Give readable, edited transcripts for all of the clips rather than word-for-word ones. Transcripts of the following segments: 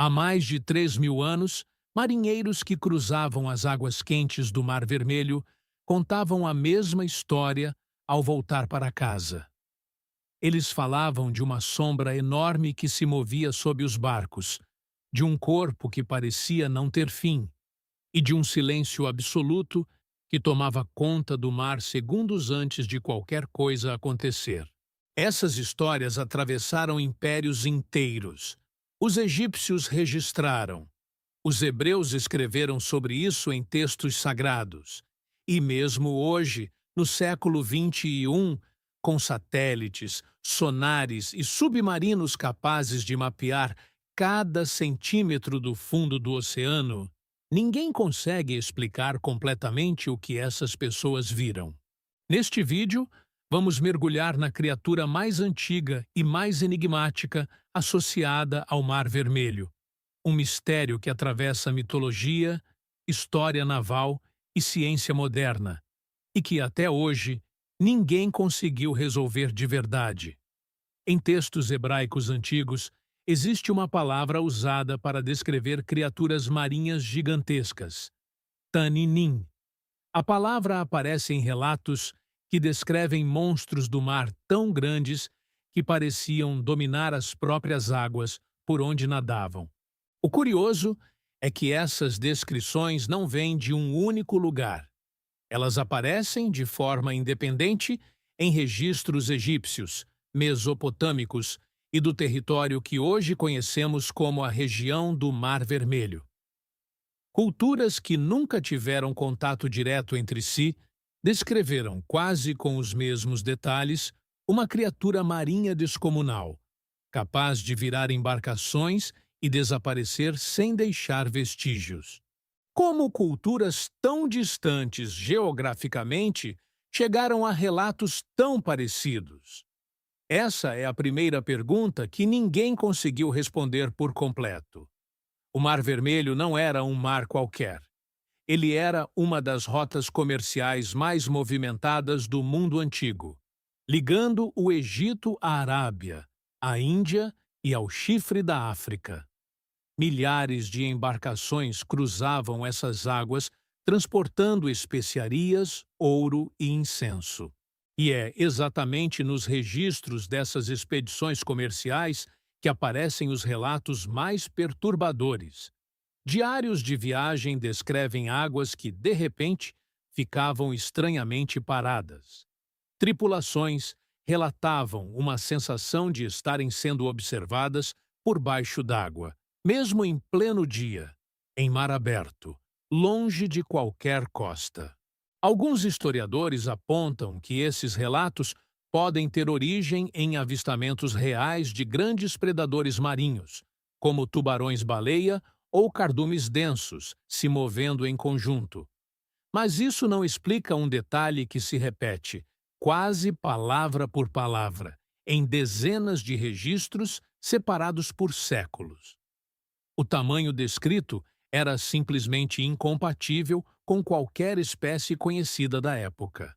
Há mais de 3.000 anos, marinheiros que cruzavam as águas quentes do Mar Vermelho contavam a mesma história ao voltar para casa. Eles falavam de uma sombra enorme que se movia sob os barcos, de um corpo que parecia não ter fim, e de um silêncio absoluto que tomava conta do mar segundos antes de qualquer coisa acontecer. Essas histórias atravessaram impérios inteiros. Os egípcios registraram. Os hebreus escreveram sobre isso em textos sagrados. E mesmo hoje, no século XXI, com satélites, sonares e submarinos capazes de mapear cada centímetro do fundo do oceano, ninguém consegue explicar completamente o que essas pessoas viram. Neste vídeo, vamos mergulhar na criatura mais antiga e mais enigmática associada ao Mar Vermelho, um mistério que atravessa mitologia, história naval e ciência moderna, e que até hoje ninguém conseguiu resolver de verdade. Em textos hebraicos antigos, existe uma palavra usada para descrever criaturas marinhas gigantescas: taninim. A palavra aparece em relatos que descrevem monstros do mar tão grandes que pareciam dominar as próprias águas por onde nadavam. O curioso é que essas descrições não vêm de um único lugar. Elas aparecem de forma independente em registros egípcios, mesopotâmicos e do território que hoje conhecemos como a região do Mar Vermelho. Culturas que nunca tiveram contato direto entre si descreveram, quase com os mesmos detalhes, uma criatura marinha descomunal, capaz de virar embarcações e desaparecer sem deixar vestígios. Como culturas tão distantes geograficamente chegaram a relatos tão parecidos? Essa é a primeira pergunta que ninguém conseguiu responder por completo. O Mar Vermelho não era um mar qualquer. Ele era uma das rotas comerciais mais movimentadas do mundo antigo, ligando o Egito à Arábia, à Índia e ao chifre da África. Milhares de embarcações cruzavam essas águas, transportando especiarias, ouro e incenso. E é exatamente nos registros dessas expedições comerciais que aparecem os relatos mais perturbadores. Diários de viagem descrevem águas que, de repente, ficavam estranhamente paradas. Tripulações relatavam uma sensação de estarem sendo observadas por baixo d'água, mesmo em pleno dia, em mar aberto, longe de qualquer costa. Alguns historiadores apontam que esses relatos podem ter origem em avistamentos reais de grandes predadores marinhos, como tubarões-baleia ou cardumes densos, se movendo em conjunto. Mas isso não explica um detalhe que se repete, quase palavra por palavra, em dezenas de registros separados por séculos. O tamanho descrito era simplesmente incompatível com qualquer espécie conhecida da época.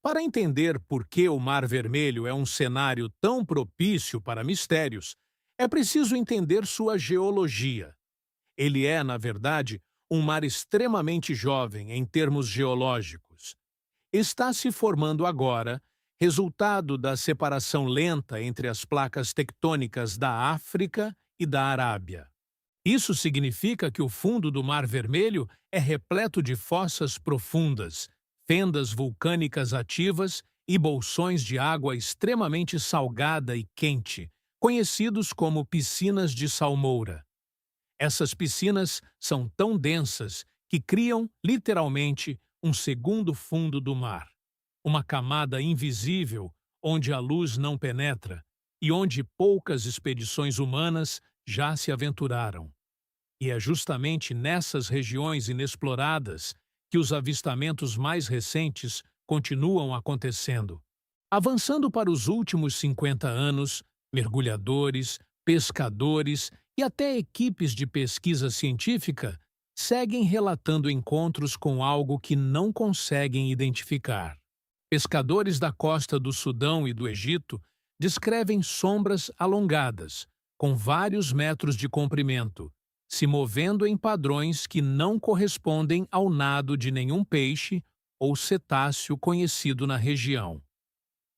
Para entender por que o Mar Vermelho é um cenário tão propício para mistérios, é preciso entender sua geologia. Ele é, na verdade, um mar extremamente jovem em termos geológicos. Está se formando agora, resultado da separação lenta entre as placas tectônicas da África e da Arábia. Isso significa que o fundo do Mar Vermelho é repleto de fossas profundas, fendas vulcânicas ativas e bolsões de água extremamente salgada e quente, conhecidos como piscinas de salmoura. Essas piscinas são tão densas que criam, literalmente, um segundo fundo do mar, uma camada invisível onde a luz não penetra e onde poucas expedições humanas já se aventuraram. E é justamente nessas regiões inexploradas que os avistamentos mais recentes continuam acontecendo. Avançando para os últimos 50 anos, mergulhadores, pescadores e até equipes de pesquisa científica seguem relatando encontros com algo que não conseguem identificar. Pescadores da costa do Sudão e do Egito descrevem sombras alongadas, com vários metros de comprimento, se movendo em padrões que não correspondem ao nado de nenhum peixe ou cetáceo conhecido na região.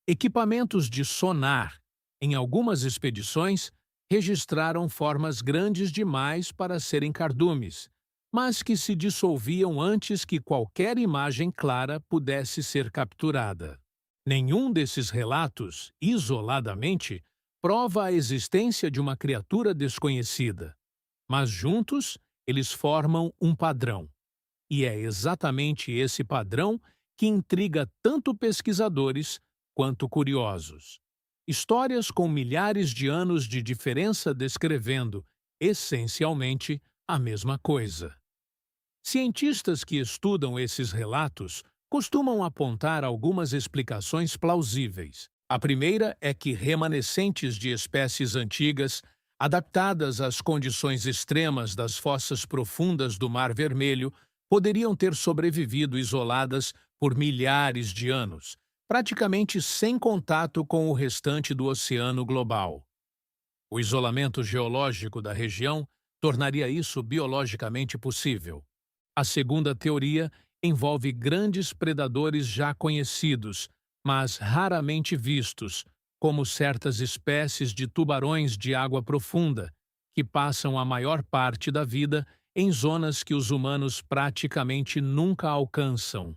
Equipamentos de sonar, em algumas expedições, registraram formas grandes demais para serem cardumes, mas que se dissolviam antes que qualquer imagem clara pudesse ser capturada. Nenhum desses relatos, isoladamente, prova a existência de uma criatura desconhecida, mas juntos eles formam um padrão. E é exatamente esse padrão que intriga tanto pesquisadores quanto curiosos. Histórias com milhares de anos de diferença descrevendo, essencialmente, a mesma coisa. Cientistas que estudam esses relatos costumam apontar algumas explicações plausíveis. A primeira é que remanescentes de espécies antigas, adaptadas às condições extremas das fossas profundas do Mar Vermelho, poderiam ter sobrevivido isoladas por milhares de anos, praticamente sem contato com o restante do oceano global. O isolamento geológico da região tornaria isso biologicamente possível. A segunda teoria envolve grandes predadores já conhecidos, mas raramente vistos, como certas espécies de tubarões de água profunda, que passam a maior parte da vida em zonas que os humanos praticamente nunca alcançam.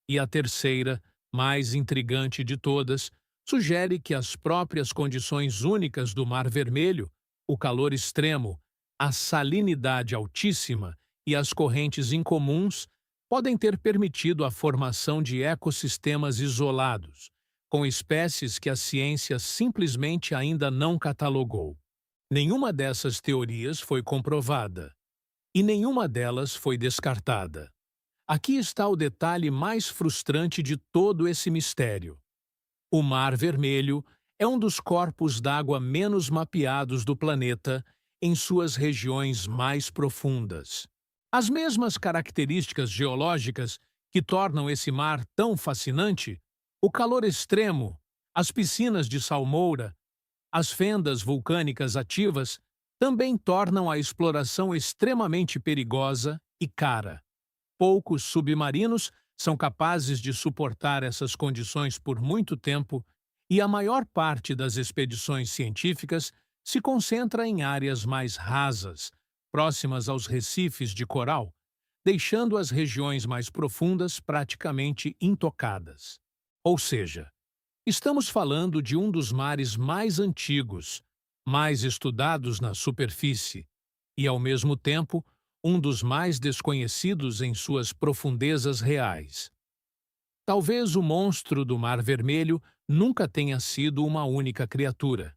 E a terceira, mais intrigante de todas, sugere que as próprias condições únicas do Mar Vermelho, o calor extremo, a salinidade altíssima e as correntes incomuns, podem ter permitido a formação de ecossistemas isolados, com espécies que a ciência simplesmente ainda não catalogou. Nenhuma dessas teorias foi comprovada, e nenhuma delas foi descartada. Aqui está o detalhe mais frustrante de todo esse mistério. O Mar Vermelho é um dos corpos d'água menos mapeados do planeta em suas regiões mais profundas. As mesmas características geológicas que tornam esse mar tão fascinante, o calor extremo, as piscinas de salmoura, as fendas vulcânicas ativas, também tornam a exploração extremamente perigosa e cara. Poucos submarinos são capazes de suportar essas condições por muito tempo e a maior parte das expedições científicas se concentra em áreas mais rasas, próximas aos recifes de coral, deixando as regiões mais profundas praticamente intocadas. Ou seja, estamos falando de um dos mares mais antigos, mais estudados na superfície e, ao mesmo tempo, um dos mais desconhecidos em suas profundezas reais. Talvez o monstro do Mar Vermelho nunca tenha sido uma única criatura.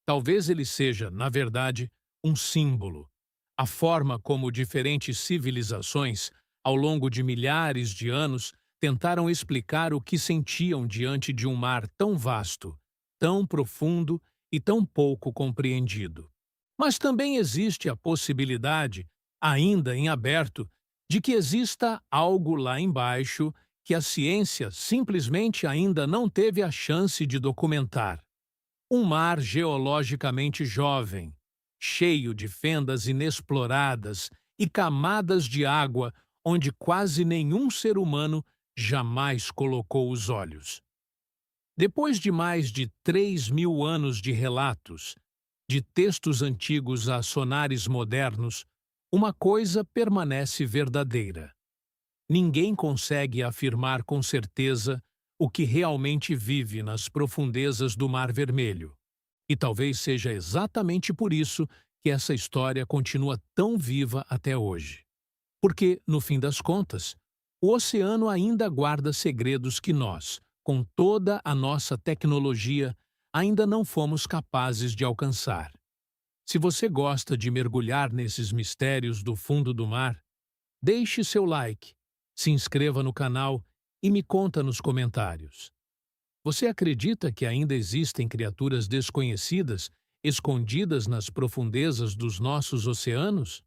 Talvez ele seja, na verdade, um símbolo. A forma como diferentes civilizações, ao longo de milhares de anos, tentaram explicar o que sentiam diante de um mar tão vasto, tão profundo e tão pouco compreendido. Mas também existe a possibilidade, ainda em aberto, de que exista algo lá embaixo que a ciência simplesmente ainda não teve a chance de documentar. Um mar geologicamente jovem, cheio de fendas inexploradas e camadas de água onde quase nenhum ser humano jamais colocou os olhos. Depois de mais de 3.000 anos de relatos, de textos antigos a sonares modernos, uma coisa permanece verdadeira. Ninguém consegue afirmar com certeza o que realmente vive nas profundezas do Mar Vermelho. E talvez seja exatamente por isso que essa história continua tão viva até hoje. Porque, no fim das contas, o oceano ainda guarda segredos que nós, com toda a nossa tecnologia, ainda não fomos capazes de alcançar. Se você gosta de mergulhar nesses mistérios do fundo do mar, deixe seu like, se inscreva no canal e me conta nos comentários. Você acredita que ainda existem criaturas desconhecidas escondidas nas profundezas dos nossos oceanos?